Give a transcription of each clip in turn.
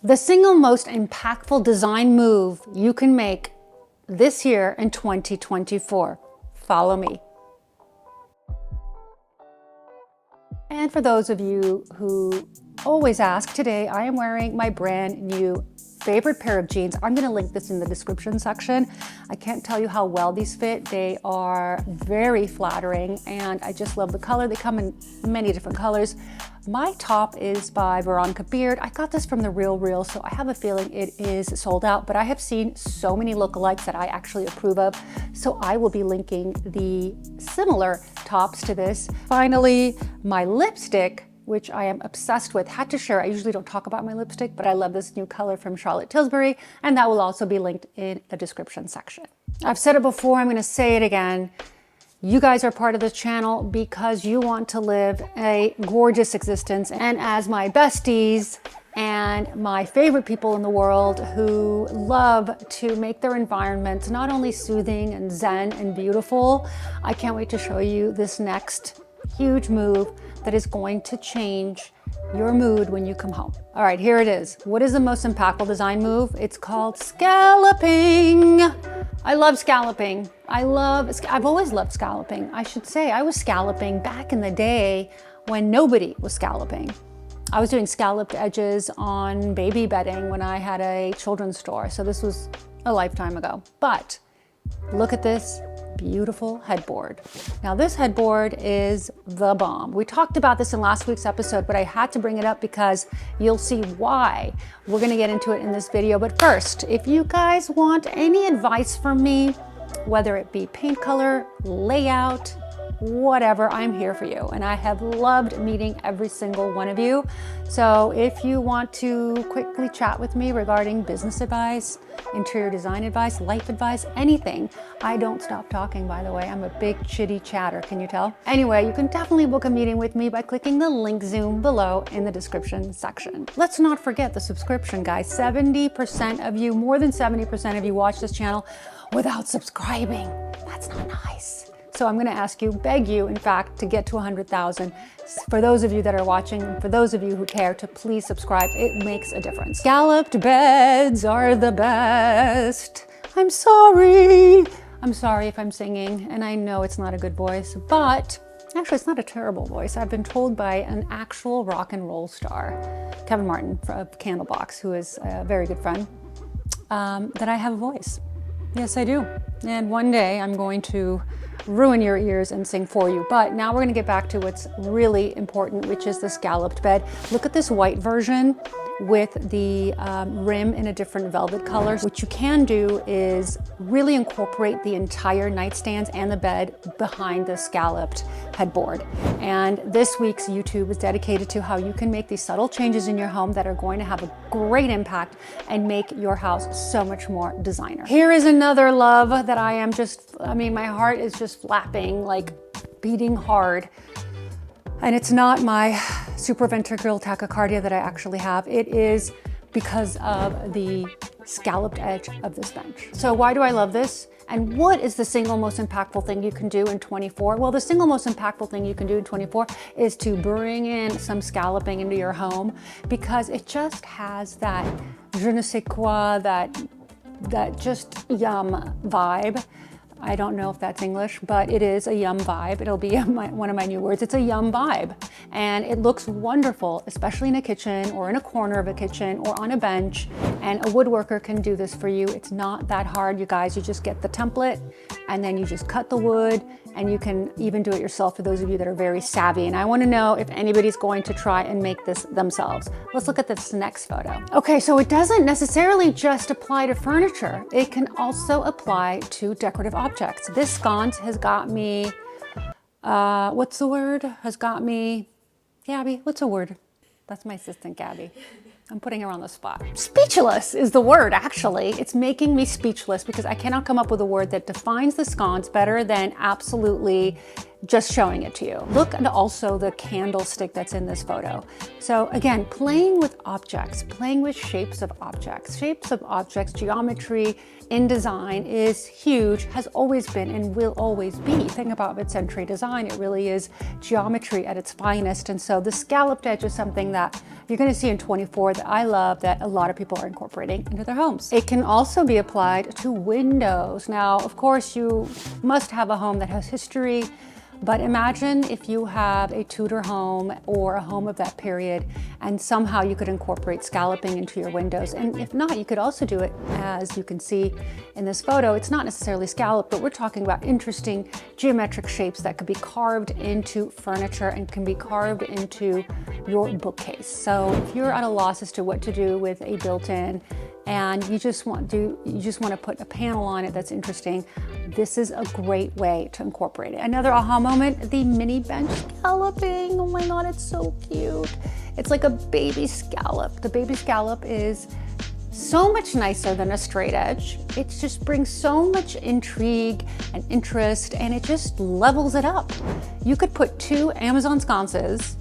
The single most impactful design move you can make this year in 2024. Follow me. And for those of you who always ask, today I am wearing my brand new favorite pair of jeans. I'm going to link this in the description section. I can't tell you how well these fit. They are very flattering and I just love the color. They come in many different colors. My top is by Veronica Beard. I got this from The Real, so I have a feeling it is sold out, but I have seen so many lookalikes that I actually approve of, so I will be linking the similar tops to this. Finally, my lipstick, which I am obsessed with, had to share. I usually don't talk about my lipstick, but I love this new color from Charlotte Tilbury, and that will also be linked in the description section. I've said it before, I'm gonna say it again. You guys are part of this channel because you want to live a gorgeous existence. And as my besties and my favorite people in the world who love to make their environments not only soothing and zen and beautiful, I can't wait to show you this next huge move that is going to change your mood when you come home. All right, here it is. What is the most impactful design move? It's called scalloping. I love scalloping. I've always loved scalloping. I should say I was scalloping back in the day when nobody was scalloping. I was doing scalloped edges on baby bedding when I had a children's store. So this was a lifetime ago. But look at this beautiful headboard. Now this headboard is the bomb. We talked about this in last week's episode, but I had to bring it up because you'll see why. We're gonna get into it in this video. But first, if you guys want any advice from me, whether it be paint color, layout, whatever, I'm here for you. And I have loved meeting every single one of you. So if you want to quickly chat with me regarding business advice, interior design advice, life advice, anything, I don't stop talking, by the way. I'm a big chitty chatter, can you tell? Anyway, you can definitely book a meeting with me by clicking the link Zoom below in the description section. Let's not forget the subscription, guys. 70% of you, more than 70% of you watch this channel without subscribing. That's not nice. So I'm gonna ask you, beg you, in fact, to get to 100,000. For those of you that are watching, and for those of you who care, to please subscribe. It makes a difference. Scalloped beds are the best. I'm sorry if I'm singing, and I know it's not a good voice, but actually it's not a terrible voice. I've been told by an actual rock and roll star, Kevin Martin of Candlebox, who is a very good friend, that I have a voice. Yes, I do. And one day I'm going to ruin your ears and sing for you. But now we're gonna get back to what's really important, which is the scalloped bed. Look at this white version with the rim in a different velvet color. What you can do is really incorporate the entire nightstands and the bed behind the scalloped headboard. And this week's YouTube is dedicated to how you can make these subtle changes in your home that are going to have a great impact and make your house so much more designer. Here is another love that my heart is just flapping, like beating hard. And it's not my supraventricular tachycardia that I actually have. It is because of the scalloped edge of this bench. So why do I love this? And what is the single most impactful thing you can do in 24? Well, the single most impactful thing you can do in 24 is to bring in some scalloping into your home, because it just has that je ne sais quoi, that just yum vibe. I don't know if that's English, but it is a yum vibe. It'll be one of my new words. It's a yum vibe. And it looks wonderful, especially in a kitchen or in a corner of a kitchen or on a bench. And a woodworker can do this for you. It's not that hard, you guys. You just get the template and then you just cut the wood, and you can even do it yourself for those of you that are very savvy. And I want to know if anybody's going to try and make this themselves. Let's look at this next photo. Okay, so it doesn't necessarily just apply to furniture. It can also apply to decorative objects. This sconce has got me, what's the word? Gabby, what's a word? That's my assistant, Gabby. I'm putting her on the spot. Speechless is the word, actually. It's making me speechless because I cannot come up with a word that defines the sconce better than absolutely just showing it to you. Look at also the candlestick that's in this photo. So again, playing with objects, playing with shapes of objects. Shapes of objects, geometry in design is huge, has always been and will always be. Think about mid-century design, it really is geometry at its finest. And so the scalloped edge is something that you're gonna see in 24 that I love, that a lot of people are incorporating into their homes. It can also be applied to windows. Now, of course, you must have a home that has history, but imagine if you have a Tudor home or a home of that period and somehow you could incorporate scalloping into your windows. And if not, you could also do it, as you can see in this photo. It's not necessarily scalloped, but we're talking about interesting geometric shapes that could be carved into furniture and can be carved into your bookcase. So if you're at a loss as to what to do with a built-in and you just want to put a panel on it that's interesting, this is a great way to incorporate it. Another aha moment, the mini bench scalloping. Oh my God, it's so cute. It's like a baby scallop. The baby scallop is so much nicer than a straight edge. It just brings so much intrigue and interest, and it just levels it up. You could put 2 Amazon sconces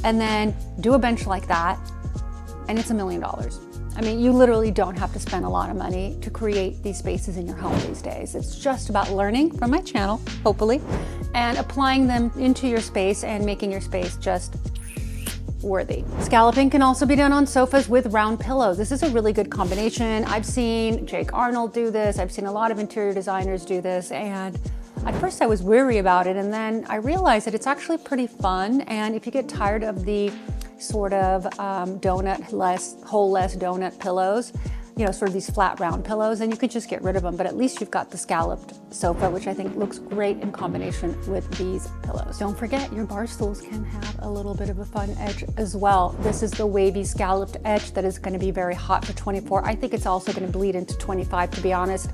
and then do a bench like that, and it's $1 million. I mean, you literally don't have to spend a lot of money to create these spaces in your home these days. It's just about learning from my channel, hopefully, and applying them into your space and making your space just worthy. Scalloping can also be done on sofas with round pillows. This is a really good combination. I've seen Jake Arnold do this. I've seen a lot of interior designers do this, and at first I was weary about it, and then I realized that it's actually pretty fun. And if you get tired of the sort of hole-less donut pillows, you know, sort of these flat round pillows, then you could just get rid of them. But at least you've got the scalloped sofa, which I think looks great in combination with these pillows. Don't forget, your bar stools can have a little bit of a fun edge as well. This is the wavy scalloped edge that is going to be very hot for 24. I think it's also going to bleed into 25, to be honest.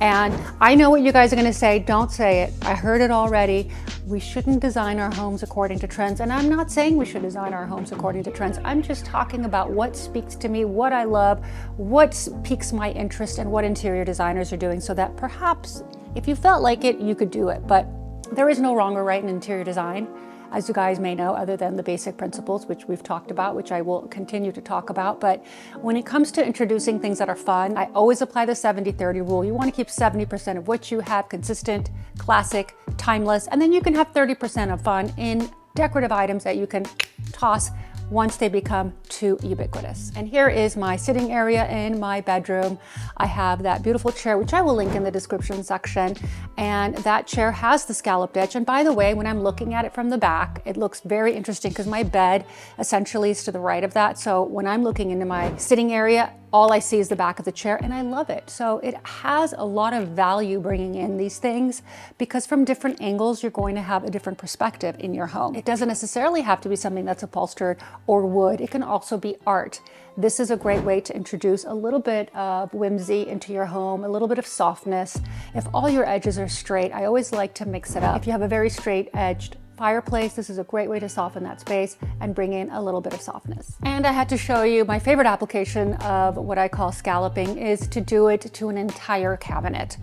And I know what you guys are going to say. Don't say it. I heard it already. We shouldn't design our homes according to trends. And I'm not saying we should design our homes according to trends. I'm just talking about what speaks to me, what I love, what piques my interest, and what interior designers are doing, so that perhaps if you felt like it, you could do it. But there is no wrong or right in interior design, as you guys may know, other than the basic principles, which we've talked about, which I will continue to talk about. But when it comes to introducing things that are fun, I always apply the 70-30 rule. You want to keep 70% of what you have consistent, classic, timeless, and then you can have 30% of fun in decorative items that you can toss once they become too ubiquitous. And here is my sitting area in my bedroom. I have that beautiful chair, which I will link in the description section. And that chair has the scalloped edge. And by the way, when I'm looking at it from the back, it looks very interesting because my bed essentially is to the right of that. So when I'm looking into my sitting area, all I see is the back of the chair, and I love it. So it has a lot of value bringing in these things, because from different angles, you're going to have a different perspective in your home. It doesn't necessarily have to be something that's upholstered or wood. It can also be art. This is a great way to introduce a little bit of whimsy into your home, a little bit of softness. If all your edges are straight, I always like to mix it up. If you have a very straight edged fireplace, this is a great way to soften that space and bring in a little bit of softness. And I had to show you my favorite application of what I call scalloping is to do it to an entire cabinet.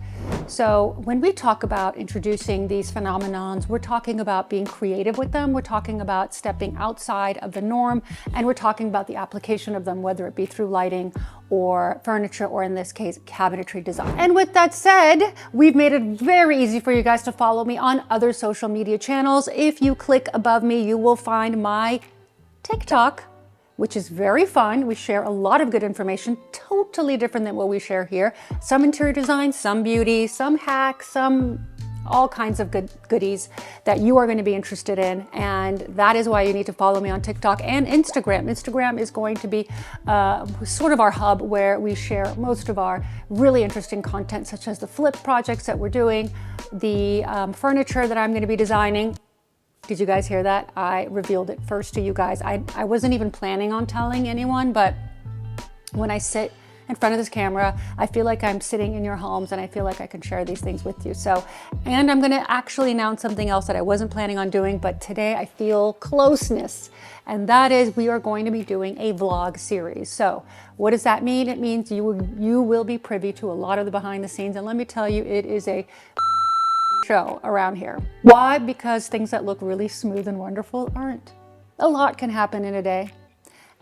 So when we talk about introducing these phenomenons, we're talking about being creative with them. We're talking about stepping outside of the norm, and we're talking about the application of them, whether it be through lighting or furniture, or in this case, cabinetry design. And with that said, we've made it very easy for you guys to follow me on other social media channels. If you click above me, you will find my TikTok, which is very fun. We share a lot of good information, totally different than what we share here. Some interior design, some beauty, some hacks, some all kinds of good goodies that you are going to be interested in. And that is why you need to follow me on TikTok and Instagram. Instagram is going to be sort of our hub where we share most of our really interesting content, such as the flip projects that we're doing, the furniture that I'm going to be designing. Did you guys hear that? I revealed it first to you guys. I wasn't even planning on telling anyone, but when I sit in front of this camera, I feel like I'm sitting in your homes, and I feel like I can share these things with you. So, and I'm gonna actually announce something else that I wasn't planning on doing, but today I feel closeness. And that is, we are going to be doing a vlog series. So what does that mean? It means you will be privy to a lot of the behind the scenes. And let me tell you, it is a show around here. Why? Because things that look really smooth and wonderful aren't. A lot can happen in a day.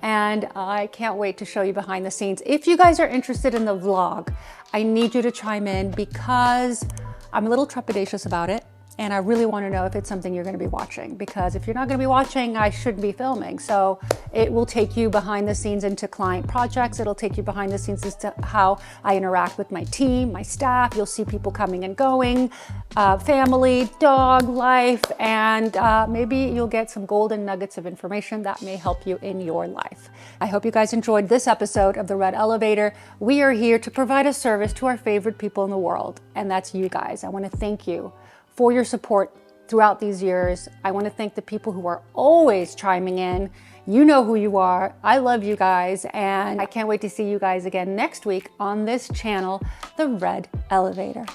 And I can't wait to show you behind the scenes. If you guys are interested in the vlog, I need you to chime in because I'm a little trepidatious about it. And I really want to know if it's something you're going to be watching, because if you're not going to be watching, I shouldn't be filming. So it will take you behind the scenes into client projects. It'll take you behind the scenes as to how I interact with my team, my staff. You'll see people coming and going, family, dog life, and maybe you'll get some golden nuggets of information that may help you in your life. I hope you guys enjoyed this episode of The Red Elevator. We are here to provide a service to our favorite people in the world, and that's you guys. I want to thank you for your support throughout these years. I want to thank the people who are always chiming in. You know who you are. I love you guys, and I can't wait to see you guys again next week on this channel, The Red Elevator.